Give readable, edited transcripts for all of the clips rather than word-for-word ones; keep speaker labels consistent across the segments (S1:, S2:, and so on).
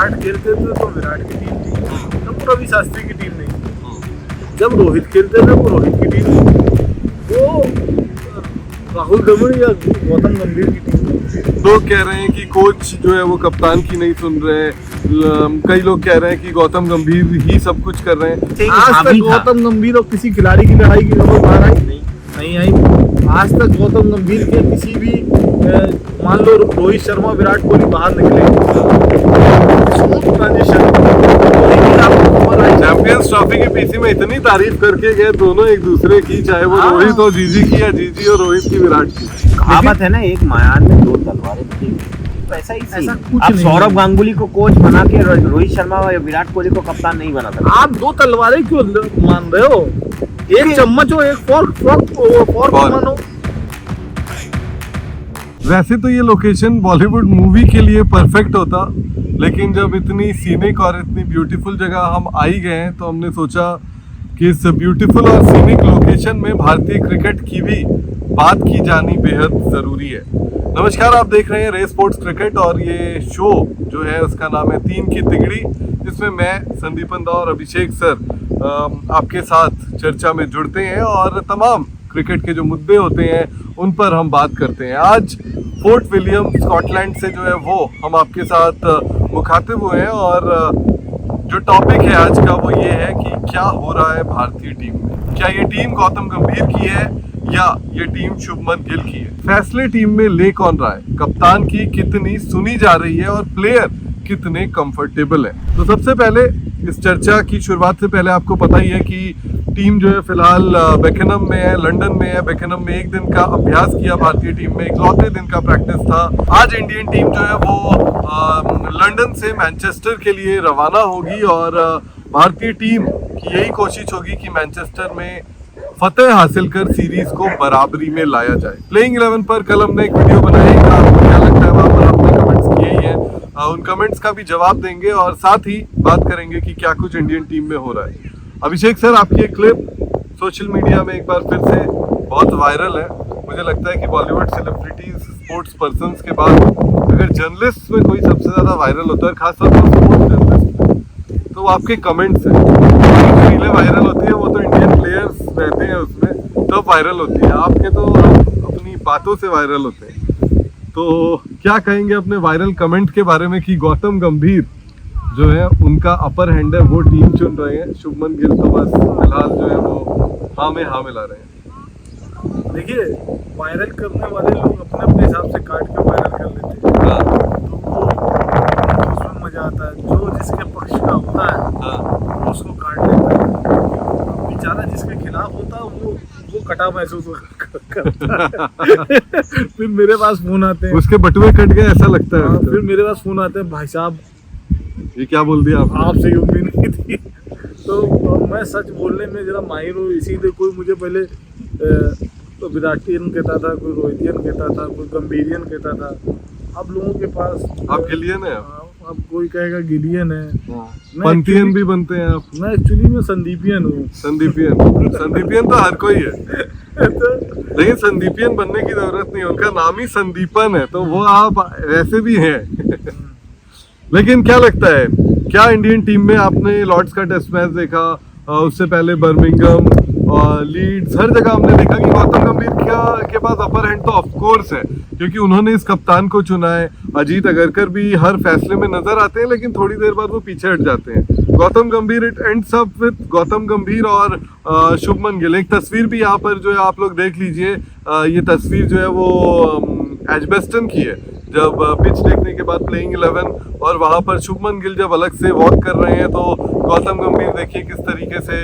S1: विराट खेलते थे तो विराट की टीम थी, तब रवि शास्त्री की टीम नहीं थी। जब रोहित खेलते थे वो रोहित की टीम थी, वो राहुल द्रविड़ या गौतम गंभीर की टीम थी।
S2: लोग कह रहे हैं कि कोच जो है वो कप्तान की नहीं सुन रहे हैं, कई लोग कह रहे हैं कि गौतम गंभीर ही सब कुछ कर रहे हैं।
S1: आज तक गौतम गंभीर और किसी खिलाड़ी की लड़ाई की खबर बाहर आई नहीं आई। आज तक गौतम गंभीर के किसी भी मान लो रोहित शर्मा विराट कोहली बाहर निकले
S2: चैंपियंस ट्रॉफी की पीसी में इतनी तारीफ करके गए दोनों एक दूसरे की, चाहे वो रोहित और जीजी की या जीजी और रोहित की विराट की।
S3: कहावत है ना, एक म्यान में दो तलवारें थी, तो ऐसा ही
S1: ऐसा
S3: थी।
S1: कुछ
S3: अब
S1: नहीं
S3: सौरभ गांगुली को कोच बना के रोहित शर्मा और विराट कोहली को कप्तान नहीं बना सकता।
S1: आप दो तलवारें क्यों मान रहे हो? एक चम्मच हो, एक फोर्क मानो।
S2: वैसे तो ये लोकेशन बॉलीवुड मूवी के लिए परफेक्ट होता, लेकिन जब इतनी सीनिक और इतनी ब्यूटीफुल जगह हम आ ही गए हैं तो हमने सोचा कि इस ब्यूटीफुल और सीनिक लोकेशन में भारतीय क्रिकेट की भी बात की जानी बेहद जरूरी है। नमस्कार, आप देख रहे हैं रे स्पोर्ट्स क्रिकेट और ये शो जो है उसका नाम है 3 की तिगड़ी, जिसमें मैं संदीपन दा और अभिषेक सर आपके साथ चर्चा में जुड़ते हैं और तमाम क्रिकेट के जो मुद्दे होते हैं उन पर हम बात करते हैं। आज फोर्ट विलियम स्कॉटलैंड से जो है वो हम आपके साथ मुखातिब हुए हैं और जो टॉपिक है आज का वो ये है कि क्या हो रहा है भारतीय टीम में। क्या ये टीम गौतम गंभीर की है या ये टीम शुभमन गिल की है? फैसले टीम में ले कौन रहा है? कप्तान की कितनी सुनी जा रही है और प्लेयर कितने कंफर्टेबल है? तो सबसे पहले इस चर्चा की शुरुआत से पहले आपको पता ही है कि टीम जो है फिलहाल बेकेनम में है, लंदन में है। बेकेनम में एक दिन का अभ्यास किया भारतीय टीम में, इकलौते दिन का प्रैक्टिस था। आज इंडियन टीम जो है वो लंदन से मैनचेस्टर के लिए रवाना होगी और भारतीय टीम की यही कोशिश होगी कि मैनचेस्टर में फतेह हासिल कर सीरीज को बराबरी में लाया जाए। प्लेइंग 11 पर कल हमने एक वीडियो बनाई, आपको क्या लगता है वहां पर आपने कमेंट्स किए ही हैं, उन कमेंट्स का भी जवाब देंगे और साथ ही बात करेंगे कि क्या कुछ इंडियन टीम में हो रहा है। अभिषेक सर, आपकी एक क्लिप सोशल मीडिया में एक बार फिर से बहुत वायरल है। मुझे लगता है कि बॉलीवुड सेलिब्रिटीज, स्पोर्ट्स पर्सन्स के बाद अगर जर्नलिस्ट में कोई सबसे ज्यादा वायरल होता है, खासतौर पर स्पोर्ट्स जर्नलिस्ट, तो आपके कमेंट्स हैं। रीलें वायरल होती है वो तो इंडियन प्लेयर्स रहते हैं उसमें तब वायरल होती है, आपके तो अपनी बातों से वायरल होते हैं। तो क्या कहेंगे अपने वायरल कमेंट के बारे में कि गौतम गंभीर जो है उनका अपर हैंड है, वो टीम चुन रहे हैं, शुभमन गिल तो बस फिलहाल जो है वो हाँ में हाँ मिला रहे हैं।
S1: देखिए, वायरल करने वाले लोग अपने अपने हिसाब से काट के वायरल कर लेते हैं, तो वो उसमें मजा आता है। जो जिसके पक्ष का होता है वो उसको काट लेता है, बेचारा जिसके खिलाफ होता है वो कटा महसूस करता है। फिर मेरे पास फोन आते हैं,
S2: उसके बटुए कट गए ऐसा लगता है।
S1: फिर मेरे पास फोन आते हैं, भाई साहब
S2: ये क्या बोल दिया
S1: आपसे उम्मीद नहीं थी। तो मैं सच बोलने में जरा माहिर हूँ, इसीलिए कोई मुझे पहले तो विराटियन कहता था, कोई रोहितियन कहता था, कोई गंभीरियन कहता था। अब लोगों के पास
S2: आप गिलियन है,
S1: अब कोई कहेगा गिलियन है,
S2: पंतियन भी बनते हैं आप।
S1: मैं एक्चुअली में संदीपियन हूँ।
S2: संदीपियन तो हर कोई है लेकिन संदीपियन बनने की जरूरत नहीं है, उनका नाम ही संदीपन है, तो वो आप वैसे भी हैं। लेकिन क्या लगता है, क्या इंडियन टीम में आपने लॉर्ड्स का टेस्ट मैच देखा, उससे पहले बर्मिंघम और लीड्स, हर जगह हमने देखा कि गौतम गंभीर के पास अपर हैंड तो ऑफ कोर्स है क्योंकि उन्होंने इस कप्तान को चुना है। अजीत अगरकर भी हर फैसले में नजर आते हैं लेकिन थोड़ी देर बाद वो पीछे हट जाते हैं। गौतम गंभीर, it ends up with Gautam गंभीर और शुभमन गिल। एक तस्वीर भी यहाँ पर जो है आप लोग देख लीजिए, ये तस्वीर जो है वो एजबेस्टन की है, जब पिच देखने के बाद प्लेइंग 11 और वहां पर शुभमन गिल जब अलग से वॉक कर रहे हैं तो गौतम गंभीर देखिए किस तरीके से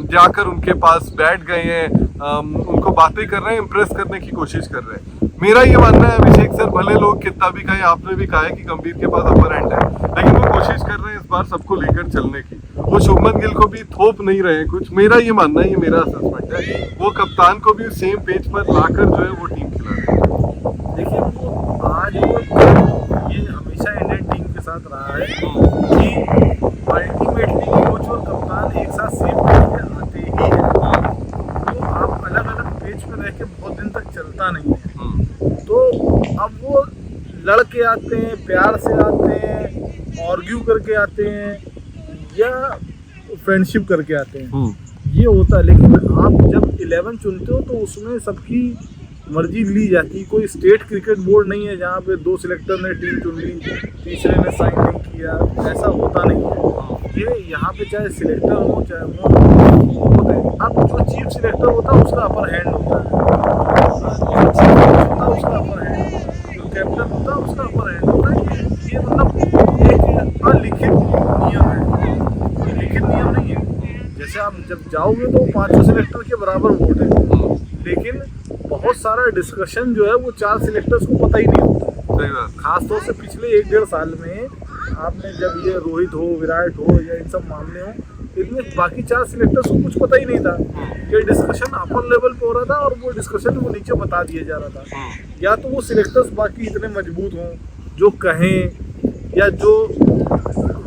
S2: जाकर उनके पास बैठ गए हैं, उनको बातें कर रहे हैं, इम्प्रेस करने की कोशिश कर रहे हैं। मेरा ये मानना है अभिषेक सर, भले लोग कितना भी कहे, आपने भी कहा है कि गंभीर के पास अपर हैंड है, लेकिन वो कोशिश कर रहे हैं इस बार सबको लेकर चलने की। वो शुभमन गिल को भी थोप नहीं रहे हैं कुछ, मेरा ये मानना है, ये मेरा असेसमेंट है। वो कप्तान को भी सेम पेज पर लाकर जो है वो टीम खिला रहे हैं।
S1: देखिए, आज ये हमेशा इंडियन टीम के साथ रहा है कि अल्टीमेटली कोच और कप्तान एक साथ सेम पेज पे आते ही है, तो आप अलग अलग पेज पे रह के बहुत दिन तक चलता नहीं है। तो अब वो लड़के आते हैं, प्यार से आते हैं आर्ग्यू करके आते हैं या फ्रेंडशिप करके आते हैं, ये होता है। लेकिन आप जब 11 चुनते हो तो उसमें सबकी मर्जी ली जाती है। कोई स्टेट क्रिकेट बोर्ड नहीं है जहाँ पे 2 सिलेक्टर ने टीम चुन ली, तीसरे ने साइन नहीं किया, ऐसा होता नहीं है। ये यहाँ पे चाहे सिलेक्टर हो चाहे वो होते हैं। अब जो चीफ सिलेक्टर होता है उसका अपर हैंड होता है, जो चीफ होता है उसका अपर हैंड, जो कैप्टन होता है उसका अपर हैंड होता है। ये मतलब एक अलिखित नियम है, कोई लिखित नियम नहीं है। जैसे आप जब जाओगे तो 5 सिलेक्टर के बराबर वोट है, लेकिन बहुत सारा डिस्कशन जो है वो 4 सिलेक्टर्स को पता ही नहीं होता।
S2: सही बात।
S1: खासतौर से पिछले 1-1.5 साल में आपने जब ये रोहित हो, विराट हो या इन सब मामले हो, इनमें बाकी 4 सिलेक्टर्स को कुछ पता ही नहीं था। ये डिस्कशन अपर लेवल पे हो रहा था और वो डिस्कशन वो नीचे बता दिया जा रहा था। या तो वो सिलेक्टर्स बाकी इतने मजबूत हों जो कहें या जो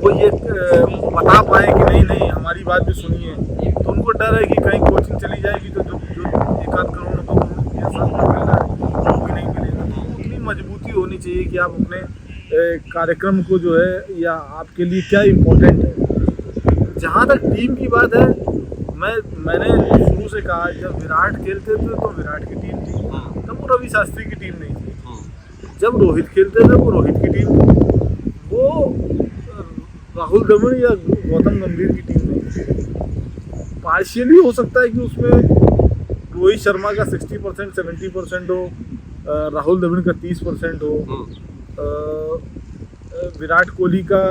S1: वो ये बता पाए कि नहीं नहीं हमारी बात भी सुनिए, तो उनको डर है कि कहीं कोचिंग चली जाएगी तो जो 1-8 करोड़ 2 करोड़ ये साथ में मिल रहा है वो भी नहीं मिलेगा। तो उतनी मजबूती होनी चाहिए कि आप अपने कार्यक्रम को जो है या आपके लिए क्या इम्पोर्टेंट है। जहाँ तक टीम की बात है, मैंने शुरू से कहा जब विराट खेलते थे तो विराट की टीम थी, तब वो रवि शास्त्री की टीम नहीं थी। जब रोहित खेलते थे वो रोहित की टीम थी, वो राहुल द्रविड़ या गौतम गंभीर की टीम नहीं थी। पार्शियली हो सकता है कि उसमें रोहित शर्मा का 60% 70% हो, राहुल द्रविड़ का 30% हो, विराट कोहली का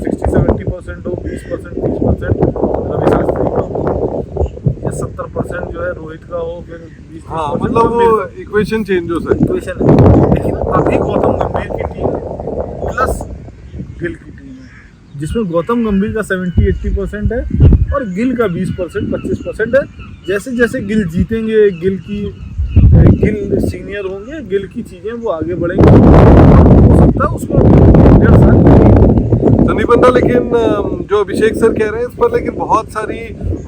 S1: 60-70% हो, 20% 30% रवि शास्त्री का हो, या 70% जो है रोहित का हो, फिर 20%।
S2: हाँ, मतलब वो इक्वेशन चेंज हो सकती
S1: इक्वेशन है। लेकिन अभी गौतम गंभीर की टीम प्लस गिल की टीम है, जिसमें गौतम गंभीर का 70-80% है और गिल का 20% 25% है। जैसे जैसे गिल जीतेंगे, गिल सीनियर होंगे, गिल की चीज़ें वो आगे बढ़ेंगी, हो सकता है उसको 1.5 साल
S2: संदीप बंदा। लेकिन जो अभिषेक सर कह रहे हैं इस पर लेकिन बहुत सारी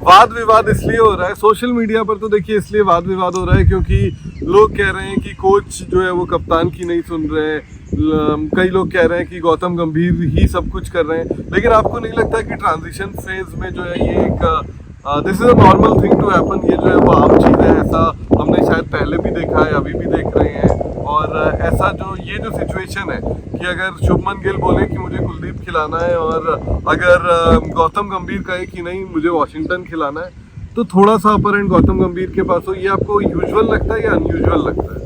S2: वाद विवाद इसलिए हो रहा है सोशल मीडिया पर, तो देखिए इसलिए वाद विवाद हो रहा है क्योंकि लोग कह रहे हैं कि कोच जो है वो कप्तान की नहीं सुन रहे हैं, कई लोग कह रहे हैं कि गौतम गंभीर ही सब कुछ कर रहे हैं। लेकिन आपको नहीं लगता कि ट्रांजिशन फेज में जो है ये एक this is a normal thing to happen, ये जो है वो आम चीज़ है, ऐसा हमने शायद पहले भी देखा है, अभी भी देख रहे हैं। और ऐसा जो ये जो सिचुएशन है कि अगर शुभमन गिल बोले कि मुझे कुलदीप खिलाना है और अगर गौतम गंभीर कहे कि नहीं मुझे वॉशिंगटन खिलाना है, तो थोड़ा सा अपर एंड गौतम गंभीर के पास हो, ये आपको यूजुअल लगता है या अनयूजुअल लगता है?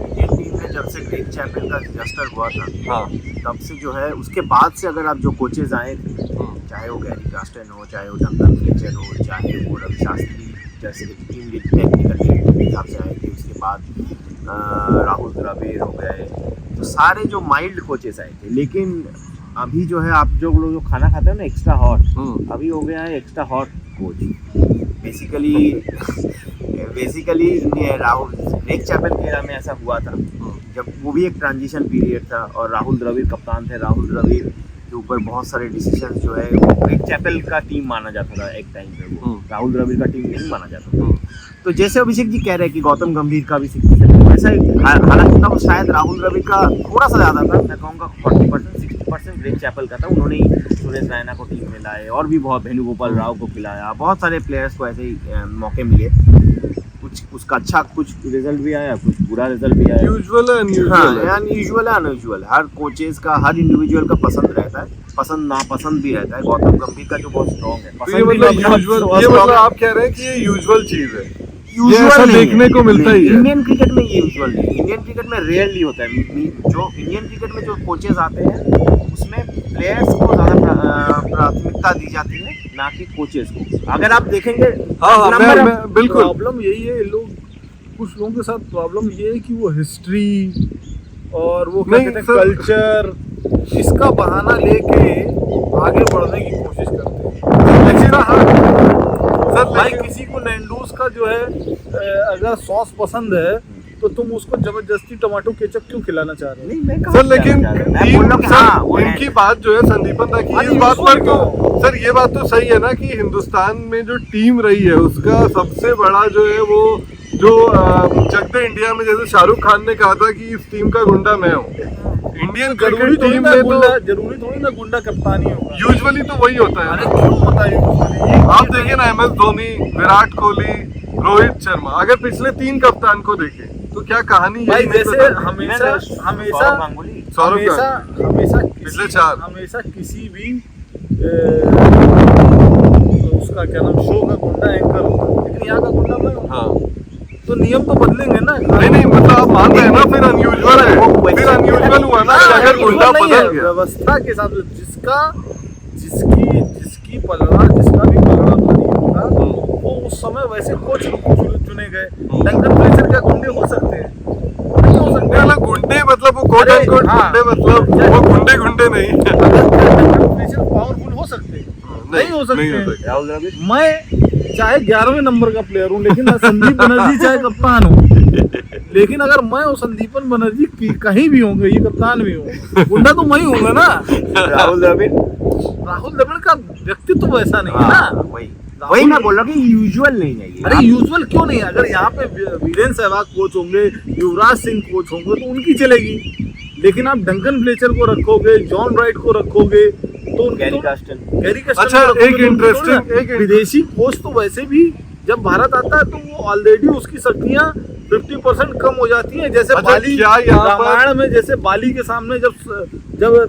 S3: इंडियन टीम में जब से ग्रेग चैपल का डिजास्टर हुआ था,
S2: हाँ,
S3: तब से जो है उसके बाद से अगर आप जो कोचेज आए थे, चाहे वो गैरी कार्स्टन हो, चाहे वो डंकन फ्लेचर हो, चाहे वो रवि शास्त्री जैसे टीम टेक्निकल टीम के हिसाब से आए थे, उसके बाद राहुल द्रविड़ हो गए, तो सारे जो माइल्ड कोचेस आए थे। लेकिन अभी जो है आप जो लोग जो खाना खाते हो ना एक्स्ट्रा हॉट, अभी हो गया है extra hot coach. Basically Rahul Greg Chappell के एरा में ऐसा हुआ था, जब वो भी एक ट्रांजिशन पीरियड था और राहुल द्रविड़ कप्तान थे। राहुल द्रविड़ के ऊपर बहुत सारे डिसीजन जो है ग्रेग चैपल का टीम माना जाता था एक टाइम पे, वो राहुल द्रविड़ का टीम नहीं माना जाता था। तो जैसे अभिषेक जी कह रहे हैं कि गौतम गंभीर का भी 60%, वैसा हालांकि तब शायद राहुल द्रविड़ का थोड़ा सा ज़्यादा था, मैं कहूँगा 40% 60% ग्रेग चैपल का था। उन्होंने ही सुरेश रैना को टीम में लाए और भी बहुत वेणुगोपाल राव को खिलाया, बहुत सारे प्लेयर्स को ऐसे ही मौके मिले। कुछ उसका अच्छा कुछ रिजल्ट भी आया, कुछ बुरा रिजल्ट भी आया।
S2: यूजुअल है
S3: अनयूजुअल। हर कोचेस का, हर इंडिविजुअल का पसंद रहता है, पसंद नापसंद भी रहता है। गौतम गंभीर का जो बहुत स्ट्रॉन्ग है,
S2: तो ये मतलब आप कह रहे हैं कि ये यूजुअल चीज है,
S3: यूजुअल
S2: देखने को मिलता ही है।
S3: इंडियन क्रिकेट में ये यूजुअल नहीं, इंडियन क्रिकेट में रेयरली होता है। जो इंडियन क्रिकेट में जो कोचेस आते हैं उसमें प्लेयर्स को ज़्यादा प्राथमिकता दी जाती है, ना कि कोचेस को। अगर आप देखेंगे
S1: बिल्कुल प्रॉब्लम यही है, कुछ लोगों के साथ प्रॉब्लम ये है कि वो हिस्ट्री और वो क्या कहते हैं कल्चर, इसका बहाना लेके आगे बढ़ने की कोशिश करते हैं। सर भाई किसी को नैंडूस का जो है अगर सॉस पसंद है तो तुम उसको जबरदस्ती टमाटो केचप क्यों खिलाना चाह रहे हो?
S2: सर लेकिन इनकी बात जो है संदीपन दा की इस बात पर क्यों सर, ये बात तो सही है ना कि हिंदुस्तान में जो टीम रही है उसका सबसे बड़ा जो है वो जो चक दे इंडिया में जैसे शाहरुख खान ने कहा था कि इस टीम का गुंडा मैं हूँ, इंडियन
S1: जरूरी
S2: क्रिकेट
S1: थोड़ी
S2: टीम
S1: ना
S2: में
S1: गुंडा,
S2: तो
S1: जरूरी थोड़ी ना गुंडा कप्तानी होगा।
S2: यूजुअली तो वही होता है।
S1: अरे क्यों होता है usually?
S2: आप देखिए ना, MS धोनी, विराट कोहली, रोहित शर्मा, अगर पिछले 3 कप्तान को देखें तो क्या कहानी
S1: भाई
S2: यही नहीं
S1: जैसे
S2: बताती?
S1: हमेशा हमेशा
S3: सौरव गांगुली,
S2: सौरव
S1: हमेशा
S2: गांगुली।
S1: हमेशा
S2: पिछले 4
S1: हमेशा किसी भी उसका क्या नाम, शो का गुंडा एंकर होता है, लेकिन यहाँ का गुंडा मैं हूँ।
S2: हाँ
S1: तो नियम तो बदलेंगे ना।
S2: नहीं मतलब आप मान रहे हैं ना, फिर अनयूजुअल है, फिर अनयूजुअल हुआ ना कि अगर गुंडा
S1: नहीं है,
S2: बदल गया।
S1: व्यवस्था के हिसाब से जिसकी पलड़ा, जिसका भी पलड़ा भारी होगा वो उस समय वैसे कोच चुने गए। डंकन फ्लेचर क्या गुंडे हो सकते हैं? नहीं हो सकते।
S2: नहीं, मतलब गुंडे मतलब वो कोट एंड कोट
S1: हाँ।
S2: गुंडे, मतलब वो गुंडे नहीं है।
S1: डंकन फ्लेचर पावरफुल हो सकते हैं? नहीं हो सकते
S2: नहीं
S1: हैं।
S2: हो सकते।
S3: राहुल द्रविड़,
S1: मैं चाहे 11वें नंबर का प्लेयर हूँ, लेकिन संदीप बनर्जी चाहे कप्तान हो, लेकिन अगर मैं और संदीपन बनर्जी कहीं भी होंगे, ये कप्तान भी हो, गुंडा तो मैं ही होऊंगा ना।
S3: राहुल द्रविड़,
S1: राहुल द्रविड़ का व्यक्तित्व वैसा नहीं है ना।
S3: हाँ, वही मैं बोल रहा हूँ कि यूजुअल नहीं है ये।
S1: अरे यूजुअल क्यों नहीं है? अगर यहाँ पे वीरेंद्र सहवाग कोच होंगे, युवराज सिंह कोच होंगे तो उनकी चलेगी, लेकिन आप डंकन फ्लेचर को रखोगे, जॉन राइट को रखोगे तो
S3: गैरी कास्टन,
S2: अच्छा, एक interesting
S1: विदेशी कोच तो वैसे भी जब भारत आता है तो वो ऑलरेडी उसकी शक्तियाँ 50% कम हो जाती हैं। जैसे
S2: अच्छा,
S1: बाली,
S2: क्या यहाँ पर-
S1: रामायण में जैसे बाली के सामने जब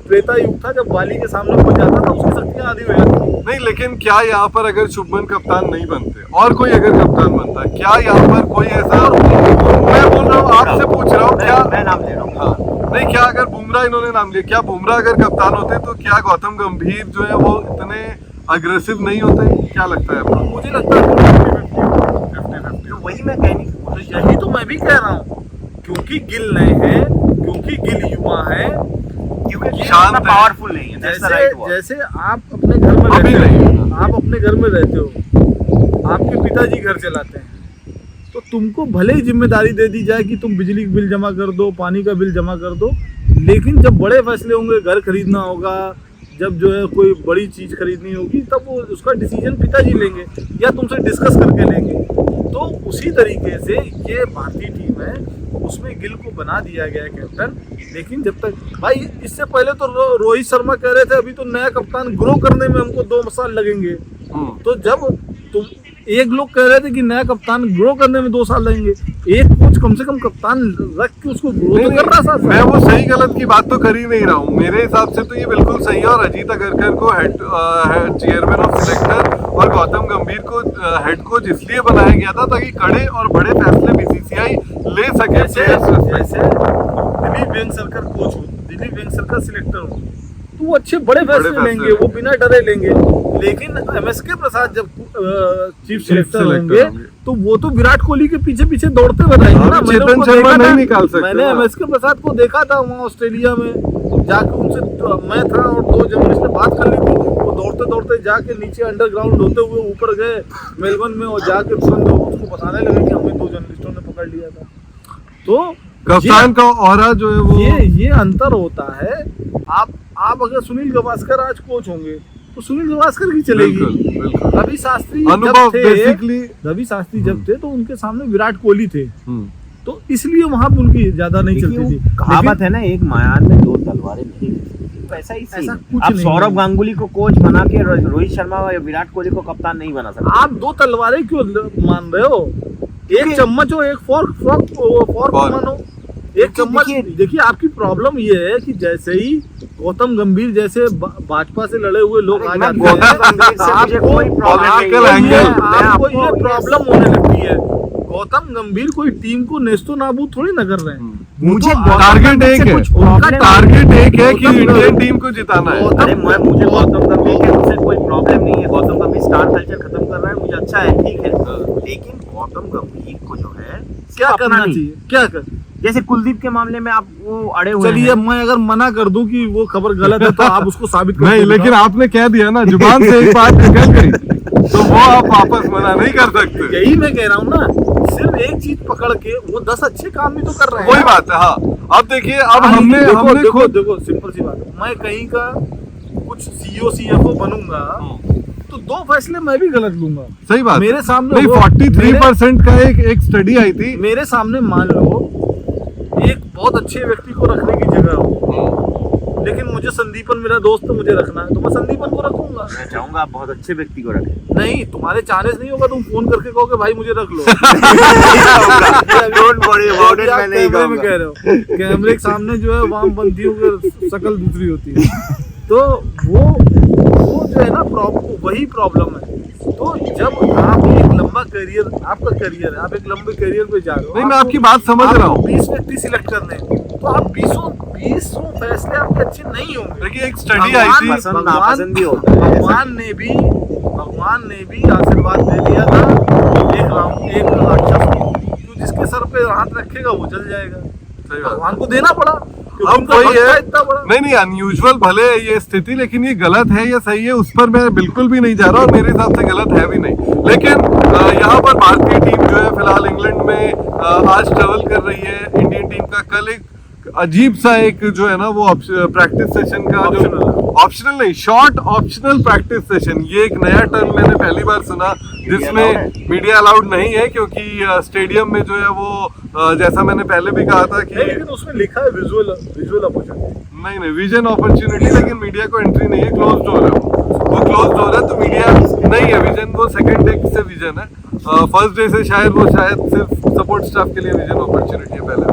S1: त्रेता युग था, जब बाली के सामने पहुंच जाता था उसकी शक्तियाँ आधी हो जाती थी।
S2: नहीं, लेकिन क्या यहाँ पर अगर शुभमन कप्तान नहीं बनते और कोई अगर कप्तान बनता, क्या यहाँ पर कोई ऐसा, मैं बोल रहा हूँ, आपसे पूछ रहा हूँ, क्या
S3: मैं नाम ले रहा हूँ।
S2: हाँ नहीं, क्या अगर बुमराह इन्होंने नाम लिया, क्या बुमराह अगर कप्तान होते तो क्या गौतम गंभीर जो है वो इतने अग्रेसिव नहीं होते? क्या लगता है आपको?
S1: मुझे लगता है
S2: 50-50
S3: तो वही मैं कहने की
S1: तो यही तो मैं भी कह रहा हूँ, क्योंकि गिल नए हैं, क्योंकि गिल युवा है,
S3: क्योंकि
S2: शांत है।
S3: पावरफुल नहीं है। That's the
S1: जैसे
S3: right word.
S1: जैसे आप अपने घर में
S2: अभी
S1: रहते
S2: नहीं।
S1: हो, आप अपने घर में रहते हो, आपके पिताजी घर चलाते हैं, तो तुमको भले ही जिम्मेदारी दे दी जाए कि तुम बिजली का बिल जमा कर दो, पानी का बिल जमा कर दो, लेकिन जब बड़े फैसले होंगे, घर खरीदना होगा, जब जो है कोई बड़ी चीज खरीदनी होगी, तब वो उसका डिसीजन पिताजी लेंगे या तुमसे डिस्कस करके लेंगे। तो उसी तरीके से ये भारतीय टीम है, उसमें गिल को बना दिया गया है कैप्टन। लेकिन जब तक भाई, इससे पहले तो रोहित शर्मा कह रहे थे अभी तो नया कप्तान ग्रो करने में हमको 2 साल लगेंगे। तो जब तुम एक लोग कह रहे थे कि नया कप्तान ग्रो करने में 2 साल लगेंगे, एक कोच कम से कम कप्तान रख के उसको ग्रो तो कर रहा था।
S2: मैं वो सही गलत की बात तो कर ही नहीं रहा हूँ, मेरे हिसाब से तो ये बिल्कुल सही है। और अजीत अगरकर को हेड चेयरमैन ऑफ सिलेक्टर और गौतम गंभीर को हेड कोच इसलिए बनाया गया था ताकि कड़े और बड़े फैसले बीसीसीआई ले सके।
S1: जैसे दिलीप वेंगसरकर कोच हो, दिलीप वेंगसरकर सिलेक्टर हो, तो वो अच्छे बड़े फैसले लेंगे, वो बिना डरे लेंगे। लेकिन MSK प्रसाद जब चीफ सिलेक्टर होंगे तो वो तो विराट कोहली के पीछे पीछे दौड़ते बताएंगे ना। मैंने
S2: चेतन
S1: उनको
S2: शर्मा
S1: देखा
S2: नहीं
S1: था,
S2: निकाल सकते
S1: मैंने
S2: ना।
S1: MSK प्रसाद को देखा था वहाँ ऑस्ट्रेलिया में जाके, उनसे मैं था और 2 जर्नलिस्ट ने बात कर ली थी। वो दौड़ते दौड़ते जाके नीचे अंडरग्राउंड होते हुए ऊपर गए मेलबर्न में, और जाके तुरंत उसको बताने लगे कि हमें 2 जर्नलिस्टों ने पकड़ लिया था। तो
S2: कप्तान का ऑरा जो है वो
S1: ये अंतर होता है। आप अगर सुनील गावस्कर आज कोच होंगे तो सुनील गावस्कर की चलेगी।
S2: बिल्कुल।
S1: रवि शास्त्री
S2: अनुभव
S1: जब थे,
S2: बेसिकली
S1: रवि शास्त्री जब थे तो उनके सामने विराट कोहली थे, तो इसलिए वहां पे उनकी ज्यादा नहीं चलती थी।
S3: कहावत है ना, एक म्यान में 2 तलवारें नहीं, वैसा ही
S1: ऐसा
S3: सीन।
S1: कुछ
S3: आप
S1: नहीं
S3: सौरभ
S1: है।
S3: गांगुली को कोच बना के रोहित शर्मा या विराट कोहली को कप्तान नहीं बना सकते।
S1: आप 2 तलवारें क्यों मान रहे हो? एक चम्मच हो, एक फोर्क मानो, एक चम्मच। देखिए आपकी प्रॉब्लम ये है कि जैसे ही गौतम गंभीर जैसे भाजपा से लड़े हुए लोग आ जाते हैं, आपको ये प्रॉब्लम होने लगती है। गौतम गंभीर कोई टीम को नेस्तो नाबूद थोड़ी ना कर रहे हैं।
S3: मुझे
S2: टारगेट एक है, टारगेट एक है कि इंडियन टीम को जिताना है।
S3: अरे मुझे गौतम गंभीर के हमसे कोई प्रॉब्लम नहीं है। गौतम गंभीर स्टार कल्चर खत्म कर रहा है, मुझे अच्छा है, ठीक है। लेकिन गौतम गंभीर को जो है
S1: क्या करना चाहिए, क्या कर,
S3: जैसे कुलदीप के मामले में आप वो अड़े हुए
S1: चलिए
S3: हैं।
S1: मैं अगर मना कर दूं कि वो खबर गलत है तो आप उसको साबित कर
S2: नहीं, लेकिन आपने कह दिया ना, जुबान से एक बात निकल गई तो वो आप वापस मना नहीं कर सकते।
S1: यही मैं कह रहा हूँ ना, सिर्फ एक चीज पकड़ के वो 10 अच्छे काम भी तो कर रहे हैं।
S2: वही बात है। हाँ, अब देखिए, अब हमने
S1: देखो सिंपल सी बात है, मैं कहीं का कुछ CEO CFO बनूंगा तो 2 फैसले मैं भी गलत लूंगा।
S2: सही बात।
S1: मेरे सामने
S2: नहीं,
S1: वो
S2: 43% का एक स्टडी आई थी।
S1: मेरे सामने मान लो एक बहुत अच्छे व्यक्ति को रखने की जगह हो, लेकिन मुझे संदीपन मेरा दोस्त मुझे रखना है तो मैं संदीपन को रखूंगा।
S3: मैं चाहूंगा आप बहुत अच्छे व्यक्ति को रखें।
S1: नहीं, तुम्हारे चांस नहीं होगा, तुम फोन करके कहोगे भाई मुझे रख लो।
S3: Don't worry about it, मैं नहीं
S1: कैमरे में
S3: कहूंगा।
S1: कह रहे हो, कैमरे के सामने जो है वामपंथियों की शक्ल दूसरी होती है, तो वो जो है ना वही प्रॉब्लम है। तो जब आप एक लंबा करियर, आपका करियर है, आप एक लंबे करियर पे जा रहे हो,
S2: नहीं, मैं आपकी बात समझ रहा हूँ।
S1: 20 व्यक्ति सिलेक्ट करने हैं, तो आप 20 फैसले आपके अच्छे नहीं होंगे।
S2: देखिए एक स्टडी आई थी।
S3: पसंद नापसंद भी होता है।
S1: भगवान ने भी आशीर्वाद दे दिया था एक राक्षस को, जो जिसके सर पे हाथ रखेगा वो जल जाएगा। भगवान को देना पड़ा।
S2: अब वही है,
S1: इतना बड़ा
S2: नहीं अनयूजुअल भले है ये स्थिति, लेकिन ये गलत है या सही है उस पर मैं बिल्कुल भी नहीं जा रहा, और मेरे हिसाब से गलत है भी नहीं। लेकिन यहाँ पर भारतीय टीम जो है फिलहाल इंग्लैंड में आज ट्रेवल कर रही है। इंडियन टीम का कल एक अजीब सा एक जो है ना वो प्रैक्टिस सेशन का जो ऑप्शनल नहीं, शॉर्ट ऑप्शनल प्रैक्टिस सेशन, ये एक नया टर्म मैंने पहली बार सुना जिसमें मीडिया अलाउड नहीं है, क्योंकि स्टेडियम में जो है वो जैसा मैंने पहले भी कहा था कि
S1: लेकिन उसमें लिखा है विजुअल अपॉर्चुनिटी।
S2: नहीं विजन अपॉर्चुनिटी, लेकिन मीडिया को एंट्री नहीं है, क्लोज डोर है वो क्लोज डोर है, तो मीडिया नहीं है। विजन वो सेकंड डे से विजन है, फर्स्ट डे से शायद सिर्फ सपोर्ट स्टाफ के लिए विजन अपॉर्चुनिटी है पहले।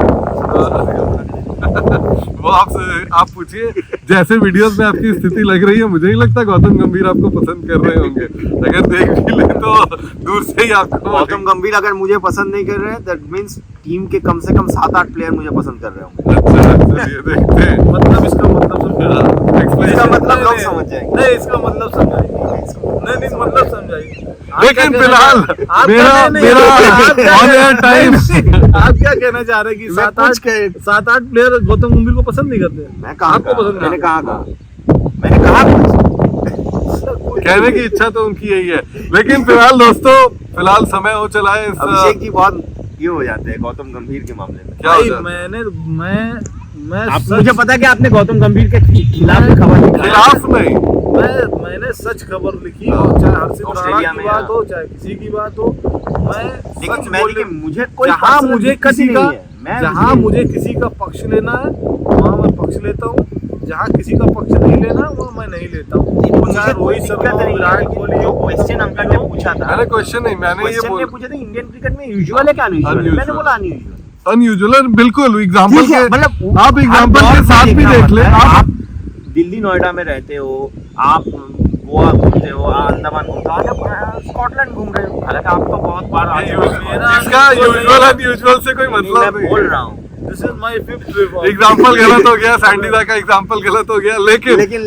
S2: वो आप पूछिए, जैसे वीडियोस में आपकी स्थिति लग रही है, मुझे नहीं लगता गौतम गंभीर आपको पसंद कर रहे होंगे। अगर देख भी ले तो दूर से ही आपको
S3: गौतम गंभीर अगर मुझे पसंद नहीं कर रहे हैं, दैट मींस टीम के कम से कम 7-8 प्लेयर मुझे पसंद कर रहे होंगे।
S2: अच्छा चलिए देखते हैं।
S1: मतलब इसका मतलब
S3: इसका मतलब लोग समझ जाएंगे।
S1: नहीं, इसका मतलब समझाइए। नहीं मतलब समझाइए।
S2: लेकिन फिलहाल मेरा ऑन एयर टाइम।
S1: आप क्या कहना चाह रहे हैं कि
S3: मैं कुछ
S1: 7-8 प्लेयर गौतम गंभीर को पसंद नहीं करते?
S3: मैं कहा
S1: आपको पसंद
S3: मैंने
S1: कहा?
S3: कहा
S2: कहने की इच्छा तो उनकी यही है। लेकिन फिलहाल समय हो चला है
S3: अभिषेक जी बहुत ये हो जाते हैं गौतम गंभीर के मामले में।
S2: क्या हो
S1: भाई
S2: जाता है?
S1: मैं
S3: मुझे पता है कि आपने गौतम गंभीर के खिलाफ खबर लिखी है।
S2: खिलाफ नहीं,
S1: मैंने सच खबर लिखी, और चाहे हर्षित राणा
S3: ऑस्ट्रेलिया
S1: की
S3: में
S1: बात हो चाहे किसी की बात हो, मैं
S3: लेकिन मैं देखिए मुझे कोई
S1: जहाँ
S3: personal
S1: मुझे
S3: दिक्कत
S1: किसी
S3: ही
S1: का
S3: नहीं है। मैं
S1: जहाँ मुझे किसी का पक्ष लेना है वहाँ मैं पक्ष लेता हूँ, जहाँ किसी का पक्ष नहीं लेना वहाँ मैं नहीं लेता हूँ।
S3: मुझे
S1: चाहे
S3: कोई
S1: रोहित
S3: दिक्कत
S1: शर्मा हो,
S3: नहीं
S1: विराट
S3: है।
S1: कोहली
S3: जो
S1: हो,
S3: क्वेश्चन अंकल ने पूछा था,
S2: मैंने क्वेश्चन नहीं, मैंने ये
S3: क्वेश्चन
S2: बोला
S3: ने पूछा था इंडियन क्रिकेट में यूजुअल है क्या अनयूजुअल है? मैंने बोला अनयूजुअल।
S2: अनयूजुअल बिल्कुल एग्जाम्पल
S3: ठीक है,
S2: के,
S3: मतलब
S2: आप
S3: हर
S2: एग्जाम्पल
S3: दौर
S2: के
S3: में
S2: साथ भी
S3: देखना
S2: देख ले।
S3: पड़ता है।
S2: आप
S3: दिल्ली नोएडा में रहते हो, आप गोवा घूमते हो, अंडमान घूमते हो, आप स्कॉटलैंड घूम रहे हो। हालांकि आप तो बहुत बार आ चुके हो।
S2: इसका यूजुअल अनयूजुअल से कोई मतलब
S3: मैं
S2: नहीं
S3: बोल
S2: है।
S3: रहा हूँ
S1: This is my 5th trip.
S2: Example गलत हो गया, सैंडीदा का एग्जाम्पल गलत हो गया, लेकिन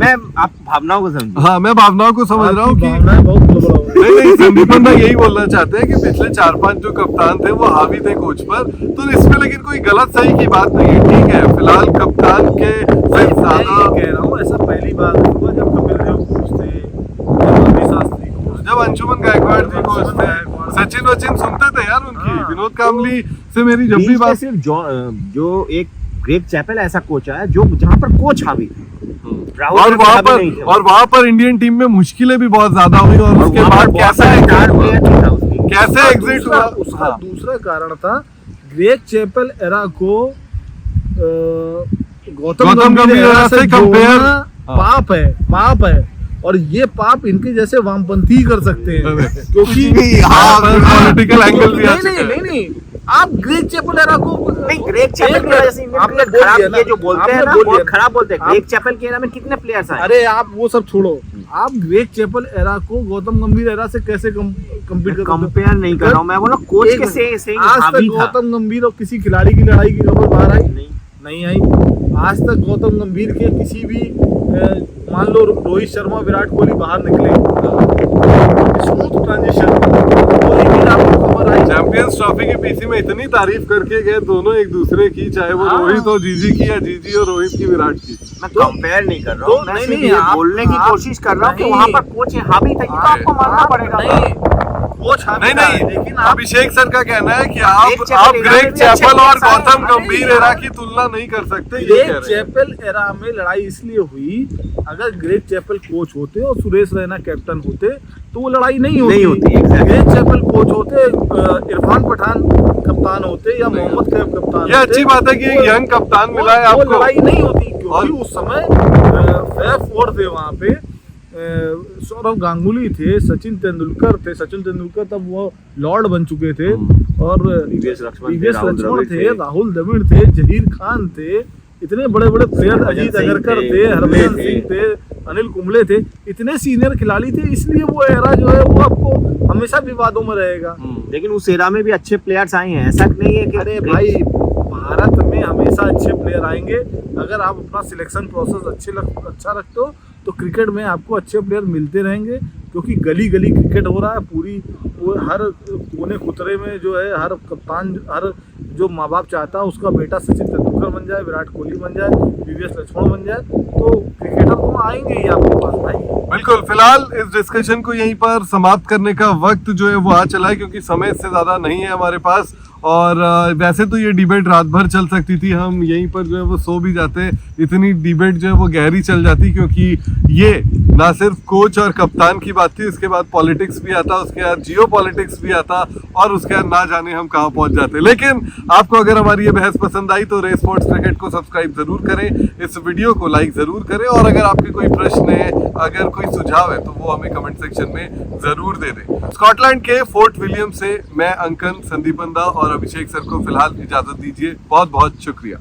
S3: मैं आप भावनाओं को समझिए।
S2: हाँ मैं भावनाओं को समझ रहा हूँ कि
S1: भावनाएं बहुत गड़बड़ हो गई।
S2: नहीं संदीपन भाई यही बोलना चाहते हैं कि पिछले 4-5 जो कप्तान थे वो हावी थे कोच पर, तो इसमें लेकिन कोई गलत सही की बात नहीं है। ठीक है, फिलहाल कप्तान के
S1: मैं
S2: ज्यादा
S1: ये कह रहा हूँ, ऐसा पहली बार नहीं हुआ जब कपिल देव कोच थे, जब रवि शास्त्री कोच थे,
S2: जब अंशुमन गायकवाड़ जी कोच थे, सचिन वचिन सुनते थे यार उनकी।
S1: हाँ।
S2: विनोद कामली से मेरी जब भी
S3: बीच में
S2: बात
S3: सिर्फ जो एक ग्रेग चैपल ऐसा कोच आया जो जहाँ पर कोच हावी थे, राहुल
S2: और
S3: द्रविड़ हावी नहीं थे।
S2: वहाँ पर इंडियन टीम में मुश्किलें भी बहुत ज्यादा हुई, और उसके
S3: वहाँ पर
S2: बाद
S3: बहुत
S2: कैसा
S3: सारे
S2: exit
S3: स्टार
S2: हुआ?
S3: प्लेयर नहीं था उसकी।
S2: कैसे एग्जिट हुआ?
S1: उसका
S2: हाँ।
S1: दूसरा कारण था ग्रेग चैपल एरा को गौतम गंभीर एरा से
S2: compare-
S1: जोड़ना पाप है, और ये पाप इनके जैसे वामपंथी कर सकते हैं, क्योंकि
S2: पॉलिटिकल एंगल भी आ चुका है।
S1: नहीं आप ग्रेग चैपल एरा को
S3: नहीं, ग्रेग चैपल की वजह से इंडियन
S1: आपने
S3: क्रिकेट
S1: बोल
S3: खराब
S1: दिया ना,
S3: ये जो बोलते
S1: आपने
S3: हैं ना
S1: बोल
S3: बहुत
S1: दिया ना।
S3: खराब बोलते हैं।
S1: आप-
S3: ग्रेग चैपल के एरा में कितने प्लेयर्स आए?
S1: अरे आप वो सब छोड़ो, आप ग्रेग चैपल एरा को गौतम गंभीर एरा से कैसे कम्पीट कर
S3: कंपेयर नहीं कर रहा हूँ मैं, बोला कोच
S1: एक
S3: के
S1: मिनट।
S3: से
S1: आज तक
S3: हावी था।
S1: गौतम गंभीर और किसी खिलाड़ी की लड़ाई की खबर बाहर आई
S3: नहीं,
S1: नहीं आई। आज तक गौतम गंभीर के किसी भी मान लो रोहित शर्मा विराट कोहली बाहर निकले, स्मूथ ट्रांजिशन, कोई भी आपको खबर आई?
S2: चैंपियंस ट्रॉफी की पीसी में इतनी तारीफ करके गए दोनों एक दूसरे की, चाहे वो
S3: हाँ।
S2: रोहित हो जीजी की या जीजी और रोहित की विराट की।
S3: मैं कंपेयर नहीं कर रहा हूँ, मैं
S1: नहीं,
S3: सिर्फ
S1: नहीं,
S3: ये
S1: आप-
S3: बोलने की
S1: आप-
S3: कोशिश कर रहा हूँ कि
S1: नहीं।
S3: वहाँ पर कोच हावी था, ये तो आपको मानना पड़ेगा।
S1: नहीं, कोच हाँ
S2: नहीं
S1: मिला है,
S2: नहीं,
S1: लेकिन आप
S2: अभिषेक सर का कहना है कि
S3: ग्रेग
S2: आप
S3: चैपल
S2: ग्रेग
S3: era में भी अच्छे
S2: चैपल और
S3: players आए हैं।
S2: गौतम गंभीर
S1: अरे
S2: एरा
S1: यार,
S2: की तुलना नहीं कर सकते, ये
S1: ग्रेग
S2: कह रहे हैं।
S1: चैपल एरा में लड़ाई इसलिए हुई, अगर ग्रेग चैपल कोच होते और सुरेश रैना कैप्टन होते तो वो लड़ाई नहीं
S3: नहीं होती, exactly।
S1: ग्रेग चैपल कोच होते, इरफान पठान कप्तान होते या मोहम्मद कैफ कप्तान
S2: ये अच्छी बात है कि एक यंग कप्तान मिला है
S1: वो
S2: आपको।
S1: लड़ाई नहीं होती, क्योंकि
S2: और-
S1: उस समय फैफ फोर थे वहाँ पे, सौरव गांगुली थे, सचिन तेंदुलकर तब वो लॉर्ड बन चुके थे, और
S3: VVS लक्ष्मण थे,
S1: VVS
S3: राहुल
S1: लक्ष्मण
S3: द्रविड़
S1: थे,
S3: थे।
S1: राहुल द्रविड़ थे, जहीर खान थे, इतने बड़े बड़े प्लेयर,
S3: हरभजन
S1: अजीत
S3: सिंह
S1: अगरकर
S3: थे,
S1: थे, हरभजन
S3: कुंबले
S1: सिंह थे, अनिल कुंबले थे, इतने सीनियर खिलाड़ी थे, इसलिए वो एरा जो है वो आपको हमेशा विवादों में रहेगा।
S3: लेकिन उस एरा में भी अच्छे प्लेयर्स आए हैं, ऐसा नहीं है कि
S1: अरे भाई, भारत में हमेशा अच्छे प्लेयर आएंगे अगर आप अपना सिलेक्शन प्रोसेस अच्छा रखते हो, तो क्रिकेट में आपको अच्छे प्लेयर मिलते रहेंगे, क्योंकि गली गली क्रिकेट हो रहा है, पूरी वो हर कोने खुतरे में जो है, हर कप्तान, हर जो माँ बाप चाहता है उसका बेटा सचिन तेंदुलकर बन जाए, विराट कोहली बन जाए, VVS लक्ष्मण बन जाए, तो क्रिकेटर तो आएंगे ही आपके पास भाई।
S2: बिल्कुल, फिलहाल इस डिस्कशन को यहीं पर समाप्त करने का वक्त जो है वो आ चला है, क्योंकि समय इससे ज़्यादा नहीं है हमारे पास। और वैसे तो ये डिबेट रात भर चल सकती थी, हम यहीं पर जो है वो सो भी जाते, इतनी डिबेट जो है वो गहरी चल जाती, क्योंकि ये ना सिर्फ कोच और कप्तान की बात थी, उसके बाद पॉलिटिक्स भी आता, उसके बाद जियो पॉलिटिक्स भी आता, और उसके बाद ना जाने हम कहाँ पहुँच जाते। लेकिन आपको अगर हमारी ये बहस पसंद आई तो रे स्पोर्ट्स क्रिकेट को सब्सक्राइब जरूर करें, इस वीडियो को लाइक जरूर करें, और अगर आपके कोई प्रश्न है, अगर कोई सुझाव है, तो वो हमें कमेंट सेक्शन में जरूर दे दें। स्कॉटलैंड के फोर्ट विलियम से मैं अंकन, संदीप बंदा और अभिषेक सर को फिलहाल इजाजत दीजिए। बहुत बहुत शुक्रिया।